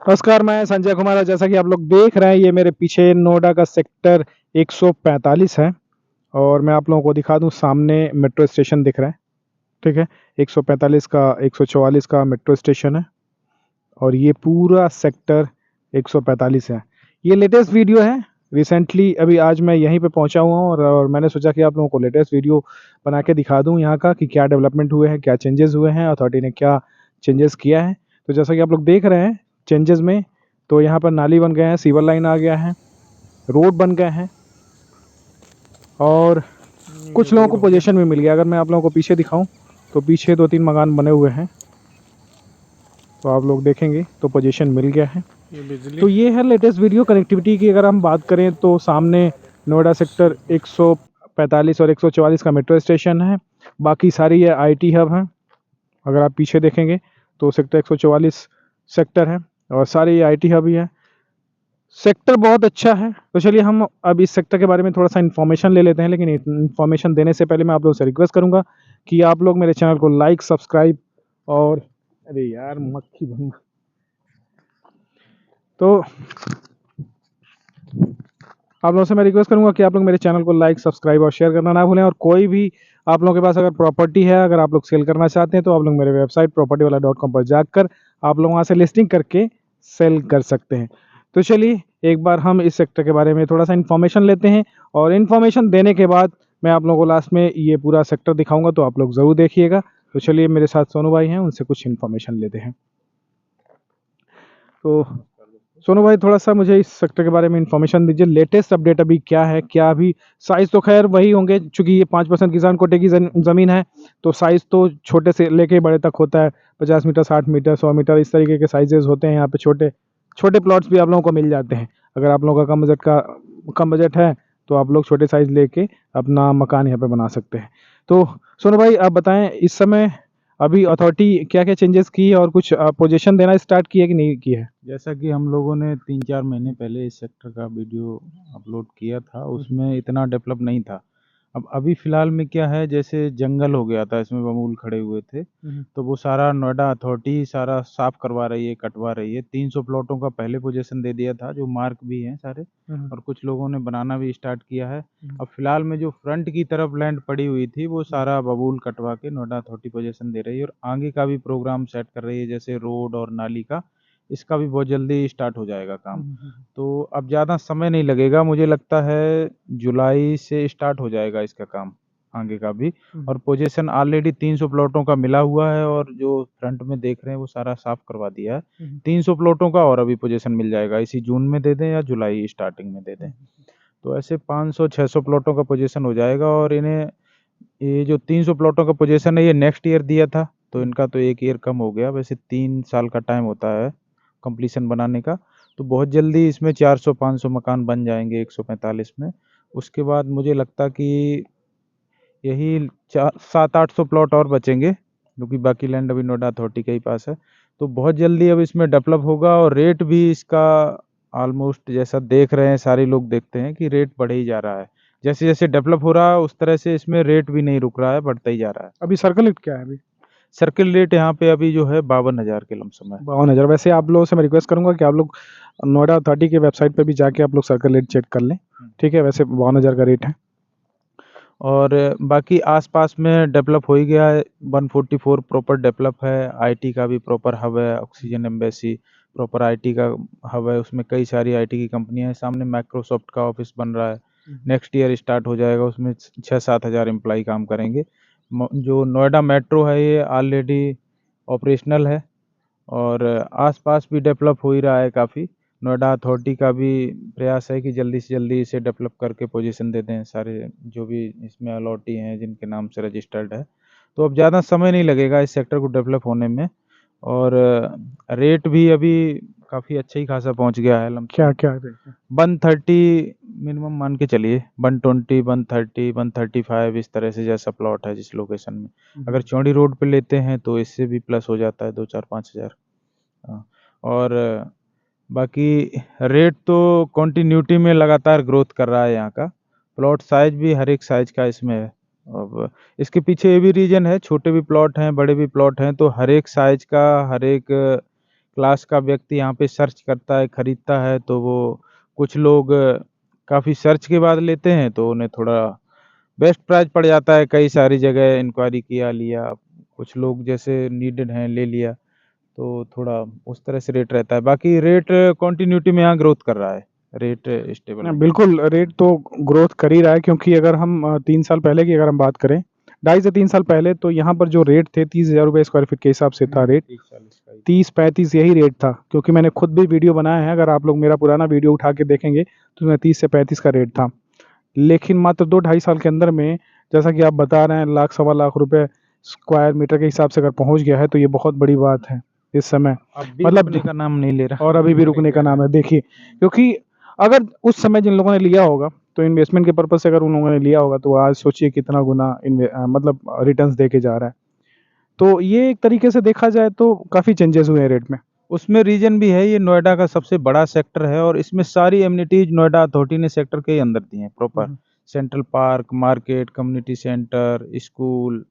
नमस्कार, मैं संजय कुमार और जैसा कि आप लोग देख रहे हैं, ये मेरे पीछे नोएडा का सेक्टर 145 है और मैं आप लोगों को दिखा दूँ सामने मेट्रो स्टेशन दिख रहा है, ठीक है? 145 का 144 का मेट्रो स्टेशन है और ये पूरा सेक्टर 145 है। ये लेटेस्ट वीडियो है, रिसेंटली अभी आज मैं यहीं पे पहुँचा हुआ हूँ और मैंने सोचा कि आप लोगों को लेटेस्ट वीडियो बना के दिखा दूँ यहाँ का कि क्या डेवलपमेंट हुए हैं, क्या चेंजेज़ हुए हैं, अथॉरिटी ने क्या चेंजेज़ किया है। तो जैसा कि आप लोग देख रहे हैं चेंजेज़ में, तो यहाँ पर नाली बन गए हैं, सीवर लाइन आ गया है, रोड बन गए हैं और कुछ लोगों को पोजीशन भी मिल गया। अगर मैं आप लोगों को पीछे दिखाऊँ, तो पीछे 2-3 मकान बने हुए हैं। तो आप लोग देखेंगे तो पोजीशन मिल गया है। तो ये है लेटेस्ट वीडियो कनेक्टिविटी की। अगर हम बात करें तो सामने नोएडा सेक्टर 145 और 144 का मेट्रो स्टेशन है। बाकी सारी ये आईटी हब हैं। अगर आप पीछे देखेंगे तो सेक्टर 144 सेक्टर है और सारे ये आईटी हब ही है। सेक्टर बहुत अच्छा है। तो चलिए हम अब इस सेक्टर के बारे में थोड़ा-सा इन्फॉर्मेशन ले लेते हैं, लेकिन इन्फॉर्मेशन देने से पहले मैं आप लोगों से रिक्वेस्ट करूँगा कि आप लोग मेरे चैनल को लाइक, सब्सक्राइब और अरे यार मक्खी भून तो आप लोगों से मैं रिक्वेस्ट करूँगा कि आप लोग मेरे चैनल को लाइक, सब्सक्राइब और शेयर करना ना भूलें और कोई भी आप लोगों के पास अगर प्रॉपर्टी है, अगर आप लोग सेल करना चाहते हैं, तो आप लोग मेरे वेबसाइट propertywala.com पर जाकर आप लोग वहाँ से लिस्टिंग करके सेल कर सकते हैं। तो चलिए एक बार हम इस सेक्टर के बारे में थोड़ा-सा इन्फॉर्मेशन लेते हैं और इन्फॉर्मेशन देने के बाद मैं आप लोगों को लास्ट में ये पूरा सेक्टर दिखाऊँगा, तो आप लोग ज़रूर देखिएगा। तो चलिए मेरे साथ सोनू भाई हैं, उनसे कुछ इन्फॉर्मेशन लेते हैं। तो सोनू भाई थोड़ा-सा मुझे इस सेक्टर के बारे में इन्फॉर्मेशन दीजिए, लेटेस्ट अपडेट अभी क्या है? क्या अभी साइज़ तो ख़ैर वही होंगे, चूँकि ये 5% किसान कोटे की ज़मीन है, तो साइज़ तो छोटे से लेके बड़े तक होता है। 50 मीटर, 60 मीटर, 100 मीटर इस तरीके के साइज़ेज़ होते हैं यहाँ पे। छोटे छोटे प्लॉट्स भी आप लोगों को मिल जाते हैं। अगर आप लोगों का कम बजट है, तो आप लोग छोटे साइज़ लेके अपना मकान यहाँ पे बना सकते हैं। तो सोनू भाई आप बताएँ इस समय अभी अथॉरिटी क्या-क्या चेंजेज़ की है और कुछ पोजीशन देना स्टार्ट की है कि नहीं की है? जैसा कि हम लोगों ने 3-4 महीने पहले इस सेक्टर का वीडियो अपलोड किया था, उसमें इतना डेवलप नहीं था। अब अभी फ़िलहाल में क्या है, जैसे जंगल हो गया था, इसमें बबूल खड़े हुए थे, तो वो सारा नोएडा अथॉरिटी सारा साफ़ करवा रही है, कटवा रही है। 300 प्लॉटों का पहले पोज़ीशन दे दिया था, जो मार्क भी हैं सारे और कुछ लोगों ने बनाना भी स्टार्ट किया है। अब फ़िलहाल में जो फ्रंट की तरफ लैंड पड़ी हुई थी, वो सारा बबूल कटवा के नोएडा अथॉरिटी पोज़ीशन दे रही है और आगे का भी प्रोग्राम सेट कर रही है, जैसे रोड और नाली का। इसका भी बहुत जल्दी स्टार्ट हो जाएगा काम। तो अब ज़्यादा समय नहीं लगेगा, मुझे लगता है जुलाई से स्टार्ट हो जाएगा इसका काम, आगे का भी। और पोज़ीशन ऑलरेडी 300 प्लॉटों का मिला हुआ है और जो फ्रंट में देख रहे हैं वो सारा साफ़ करवा दिया है। 300 प्लॉटों का और अभी पोज़ीशन मिल जाएगा, इसी जून में दे दें या जुलाई स्टार्टिंग में दे दें। तो ऐसे 500-600 प्लॉटों का पोज़ीशन हो जाएगा और इन्हें ये जो 300 प्लॉटों का पोज़ीशन है ये नेक्स्ट ईयर दिया था, तो इनका तो 1 ईयर कम हो गया। वैसे 3 साल का टाइम होता है कंप्लीशन बनाने का, तो बहुत जल्दी इसमें 400-500 मकान बन जाएँगे 145 में। उसके बाद मुझे लगता कि यही चा 700-800 प्लॉट और बचेंगे, क्योंकि बाकी लैंड अभी नोएडा अथॉरिटी के ही पास है। तो बहुत जल्दी अब इसमें डेवलप होगा और रेट भी इसका ऑलमोस्ट जैसा देख रहे हैं, सारे लोग देखते हैं कि रेट बढ़े ही जा रहा है। जैसे-जैसे डेवलप हो रहा है, उस तरह से इसमें रेट भी नहीं रुक रहा है, बढ़ता ही जा रहा है। अभी सर्कल रेट क्या है अभी? सर्किल रेट यहाँ पे अभी जो है 52,000 के लमसम है। 52,000। वैसे आप लोगों से मैं रिक्वेस्ट करूँगा कि आप लोग नोएडा अथॉरिटी की वेबसाइट पे भी जाके आप लोग सर्कल रेट चेक कर लें। ठीक है? वैसे 52,000 का रेट है। और बाकी आस-पास में डेवलप हो ही गया है, 144 प्रॉपर डेवलप है, आईटी का भी प्रॉपर हब है, ऑक्सीजन एम्बेसी प्रॉपर आईटी का हब है, उसमें कई सारी आईटी की कंपनियाँ हैं, सामने माइक्रोसॉफ्ट का ऑफ़िस बन रहा है, नेक्स्ट ईयर स्टार्ट हो जाएगा, उसमें 6-7 हज़ार एम्प्लॉयी काम करेंगे। जो नोएडा मेट्रो है ये ऑलरेडी ऑपरेशनल है और आस-पास भी डेवलप हो ही रहा है काफ़ी। नोएडा अथॉरिटी का भी प्रयास है कि जल्दी से जल्दी इसे डेवलप करके पोजीशन दे दें सारे जो भी इसमें अलॉटी हैं जिनके नाम से रजिस्टर्ड है। तो अब ज़्यादा समय नहीं लगेगा इस सेक्टर को डेवलप होने में और रेट भी अभी काफ़ी अच्छा ही खासा पहुँच गया है लमसम क्या-क्या रेट है? 130 मिनिमम मान के चलिए 120, 130, 135 इस तरह से जैसा प्लॉट है जिस लोकेशन में। अगर चौड़ी रोड पे लेते हैं तो इससे भी प्लस हो जाता है 2, 4, 5 हज़ार। हाँ, और बाकी रेट तो कंटिन्यूटी में लगातार ग्रोथ कर रहा है यहाँ का। प्लॉट साइज़ भी हर एक साइज़ का इसमें है। अब इसके पीछे ये भी रीज़न है, छोटे भी प्लॉट हैं, बड़े भी प्लॉट हैं, तो हर एक साइज़ का, हर एक क्लास का व्यक्ति यहाँ पे सर्च करता है, खरीदता है, तो वो कुछ लोग काफ़ी सर्च के बाद लेते हैं, तो उन्हें थोड़ा बेस्ट प्राइस पड़ जाता है। कई सारी जगह इंक्वायरी किया, लिया, कुछ लोग जैसे नीडेड हैं, ले लिया, तो थोड़ा उस तरह से रेट रहता है। बाकी रेट कंटिन्यूटी में यहाँ ग्रोथ कर रहा है, रेट स्टेबल नहीं है। बिल्कुल, रेट तो ग्रोथ कर ही रहा है, क्योंकि अगर हम 3 साल पहले की अगर हम बात करें, 2.5 से 3 साल पहले, तो यहाँ पर जो रेट थे 30,000 रुपए स्क्वायर फीट के हिसाब से था रेट। 30-40 का ही। 30-35 यही रेट था, क्योंकि मैंने खुद भी वीडियो बनाया है। अगर आप लोग मेरा पुराना वीडियो उठा के देखेंगे तो उसमें 30 से 35 का रेट था। लेकिन मात्र 2-2.5 साल के अंदर में, जैसा कि आप बता रहे हैं, लाख सवा लाख रुपए स्क्वायर मीटर के हिसाब से अगर पहुँच गया है, तो ये बहुत बड़ी बात है इस समय। अब भी मतलब रुकने का नाम नहीं ले रहा। और अभी भी रुकने का नाम है, देखिए। क्योंकि अगर उस समय जिन लोगों ने लिया होगा, तो इन्वेस्टमेंट के पर्पज़ से अगर उन लोगों ने लिया होगा, तो आज सोचिए कितना गुना मतलब रिटर्न्स दे के जा रहा है। तो ये एक तरीके से देखा जाए तो काफ़ी चेंजेस हुए हैं रेट में। उसमें रीज़न भी है, ये नोएडा का सबसे बड़ा सेक्टर है और इसमें सारी एमिनिटीज़ नोएडा अथॉरिटी ने सेक्टर के ही अंदर दी हैं proper. Central park, market, community centre, school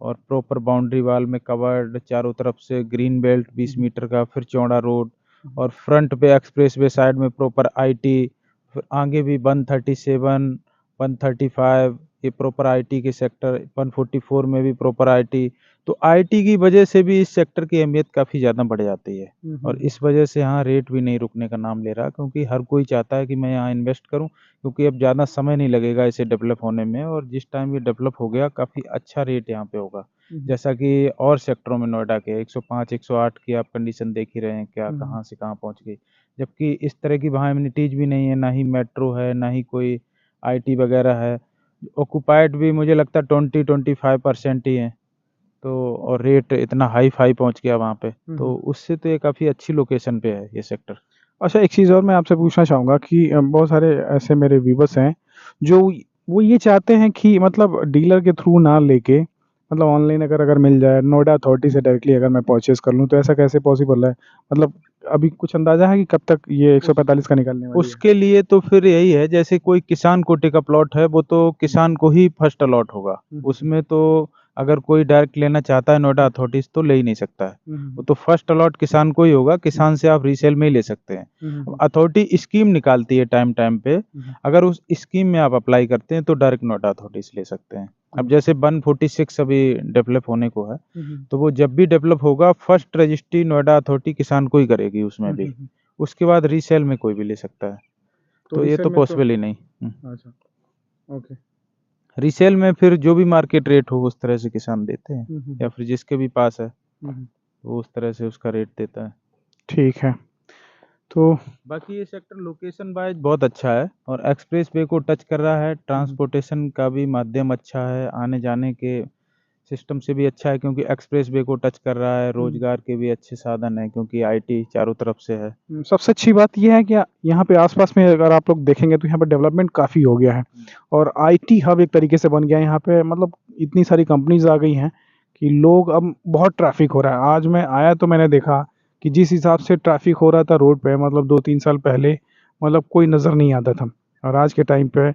और प्रॉपर बाउंड्री वॉल में कवर्ड, चारों तरफ से ग्रीन बेल्ट 20 मीटर का, फिर चौड़ा रोड, और फ्रंट पे एक्सप्रेसवे साइड में प्रॉपर आईटी, फिर आगे भी 137, 135, ये प्रॉपर आईटी के सेक्टर, 144 में भी प्रॉपर आईटी। तो आईटी की वजह से भी इस सेक्टर की अहमियत काफ़ी ज़्यादा बढ़ जाती है और इस वजह से यहाँ रेट भी नहीं रुकने का नाम ले रहा, क्योंकि हर कोई चाहता है कि मैं यहाँ इन्वेस्ट करूँ, क्योंकि अब ज़्यादा समय नहीं लगेगा इसे डेवलप होने में, और जिस टाइम ये डेवलप हो गया काफ़ी अच्छा रेट यहाँ पे होगा। जैसा कि और सेक्टरों में नोएडा के 105, 108 की आप कंडीशन देख ही रहे हैं, क्या कहाँ से कहाँ पहुँच गई। जबकि इस तरह की वहाँ एमिनिटीज़ भी नहीं है, ना ही मेट्रो है, ना ही कोई आईटी वगैरह है। ऑक्युपाइड भी मुझे लगता है 20-25% ही है। तो और रेट इतना हाई-फाई पहुँच गया वहाँ पे, तो उससे तो ये काफ़ी अच्छी लोकेशन पे है ये सेक्टर। अच्छा, एक चीज़ और मैं आपसे पूछना चाहूँगा कि बहुत सारे ऐसे मेरे व्यूवर्स हैं, जो वो ये चाहते हैं कि मतलब डीलर के थ्रू ना लेके, मतलब ऑनलाइन अगर अगर मिल जाए, नोएडा अथॉरिटी से डायरेक्टली अगर मैं परचेज़ कर लूँ, तो ऐसा कैसे पॉसिबल है? मतलब अभी कुछ अंदाज़ा है कि कब तक ये 145 का निकलने वाली है? उसके लिए तो फिर यही है, जैसे कोई किसान कोटे का प्लॉट है, वो तो किसान को ही फर्स्ट अलॉट होगा। उसमें तो अगर कोई डायरेक्ट लेना चाहता है नोएडा अथॉरिटी से तो ले ही नहीं सकता है। वो तो फर्स्ट अलॉट किसान को ही होगा, किसान से आप रीसेल में ही ले सकते हैं। अब अथॉरिटी स्कीम निकालती है टाइम-टाइम पे, अगर उस स्कीम में आप अप्लाई करते हैं तो डायरेक्ट नोएडा अथॉरिटी से ले सकते हैं। अब जैसे 146 अभी डेवलप होने को है, तो वो जब भी डेवलप होगा फर्स्ट रजिस्ट्री नोएडा अथॉरिटी किसान को ही करेगी उसमें भी। उसके बाद रीसेल में कोई भी ले सकता है। तो ये रीसेल तो में तो पॉसिबल ही नहीं। अच्छा, ओके। रीसेल में फिर जो भी मार्केट रेट हो उस तरह से किसान देते हैं, या फिर जिसके भी पास है वो उस तरह से उसका रेट देता है। ठीक है। तो बाकी ये सेक्टर लोकेशन वाइज बहुत अच्छा है और एक्सप्रेस वे को टच कर रहा है, ट्रांसपोर्टेशन का भी माध्यम अच्छा है, आने जाने के सिस्टम से भी अच्छा है, क्योंकि एक्सप्रेस वे को टच कर रहा है, रोजगार के भी अच्छे साधन हैं क्योंकि आईटी चारों तरफ से है। सबसे अच्छी बात ये है कि यहाँ पे आस-पास में अगर आप लोग देखेंगे, तो यहाँ पे डेवलपमेंट काफ़ी हो गया है और आईटी हब एक तरीके से बन गया है यहाँ पे। मतलब इतनी सारी कंपनीज़ आ गई हैं कि लोग, अब बहुत ट्रैफ़िक हो रहा है। आज मैं आया तो मैंने देखा कि जिस हिसाब से ट्रैफ़िक हो रहा था रोड पे, मतलब 2-3 साल पहले, मतलब कोई नज़र नहीं आता था। और आज के टाइम पे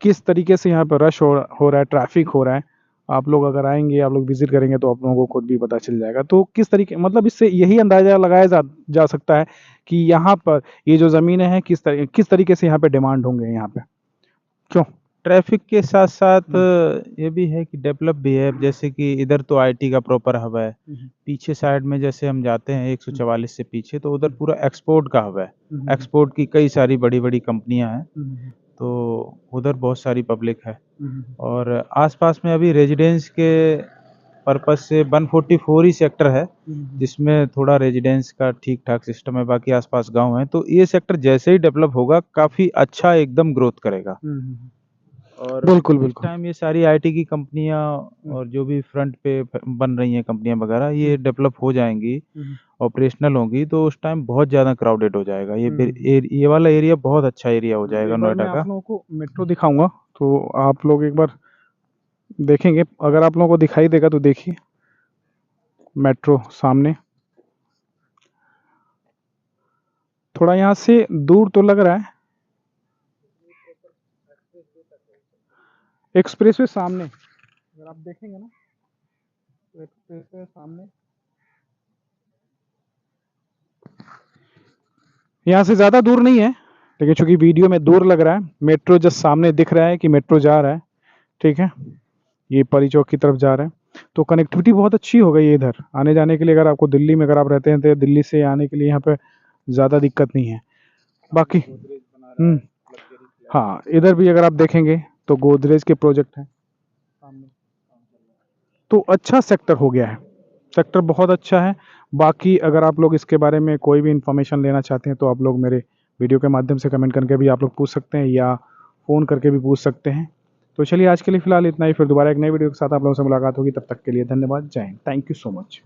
किस तरीके से यहाँ पे रश हो रहा है, ट्रैफ़िक हो रहा है। आप लोग अगर आएँगे, आप लोग विज़िट करेंगे, तो आप लोगों को खुद भी पता चल जाएगा। तो किस तरीके, मतलब इससे यही अंदाज़ा लगाया जा जा सकता है कि यहाँ पर ये जो ज़मीनें हैं, किस तरीके से यहाँ पे डिमांड होंगे यहाँ पे? क्यों? ट्रैफिक के साथ-साथ ये भी है कि डेवलप भी है, जैसे कि इधर तो आईटी का प्रॉपर हब है। पीछे साइड में जैसे हम जाते हैं 144 से पीछे, तो उधर पूरा एक्सपोर्ट का हब है। एक्सपोर्ट की कई सारी बड़ी-बड़ी कंपनियाँ हैं, तो उधर बहुत सारी पब्लिक है। और आस-पास में अभी रेज़िडेंस के पर्पज़ से 144 ही सेक्टर है, जिसमें थोड़ा रेज़िडेंस का ठीक-ठाक सिस्टम है, बाकी आस-पास गाँव हैं। तो ये सेक्टर जैसे ही डेवलप होगा, काफ़ी अच्छा एकदम ग्रोथ करेगा। और बिल्कुल, इस बिल्कुल। टाइम ये सारी आईटी की कंपनियाँ और जो भी फ्रंट पे बन रही हैं कंपनियाँ वगैरह, ये डेवलप हो जाएँगी, ऑपरेशनल होंगी, तो उस टाइम बहुत ज़्यादा क्राउडेड हो जाएगा। ये वाला एरिया बहुत अच्छा एरिया हो जाएगा एक बार मैं नोएडा आप का। लोगों को मेट्रो दिखाऊँगा, तो आप लोग एक बार देखेंगे। अगर आप लोगों को दिखाई देगा तो देखिए, मेट्रो सामने। थोड़ा यहाँ से दूर तो लग रहा है। एक्सप्रेसवे सामने, अगर आप देखेंगे ना, तो एक्सप्रेसवे सामने। यहाँ से ज़्यादा दूर नहीं है, लेकिन चूंकि वीडियो में दूर लग रहा है, मेट्रो जस्ट सामने दिख रहा है कि मेट्रो जा रहा है, ठीक है, ये परी चौक की तरफ जा रहा है। तो कनेक्टिविटी बहुत अच्छी हो गई है इधर आने जाने के लिए। अगर आपको दिल्ली में अगर आप रहते हैं तो दिल्ली से आने के लिए यहाँ पे ज़्यादा दिक्कत नहीं है। बाकी हाँ, इधर भी अगर आप देखेंगे तो गोदरेज के प्रोजेक्ट हैं सामने। तो अच्छा सेक्टर हो गया है, सेक्टर बहुत अच्छा है। बाकी अगर आप लोग इसके बारे में कोई भी इन्फॉर्मेशन लेना चाहते हैं तो आप लोग मेरे वीडियो के माध्यम से कमेंट करके भी आप लोग पूछ सकते हैं या फ़ोन करके भी पूछ सकते हैं। तो चलिए आज के लिए फ़िलहाल इतना ही, फिर दोबारा एक नई वीडियो के साथ आप लोगों से मुलाकात होगी। तब तक के लिए धन्यवाद, जय Hind, thank you so much.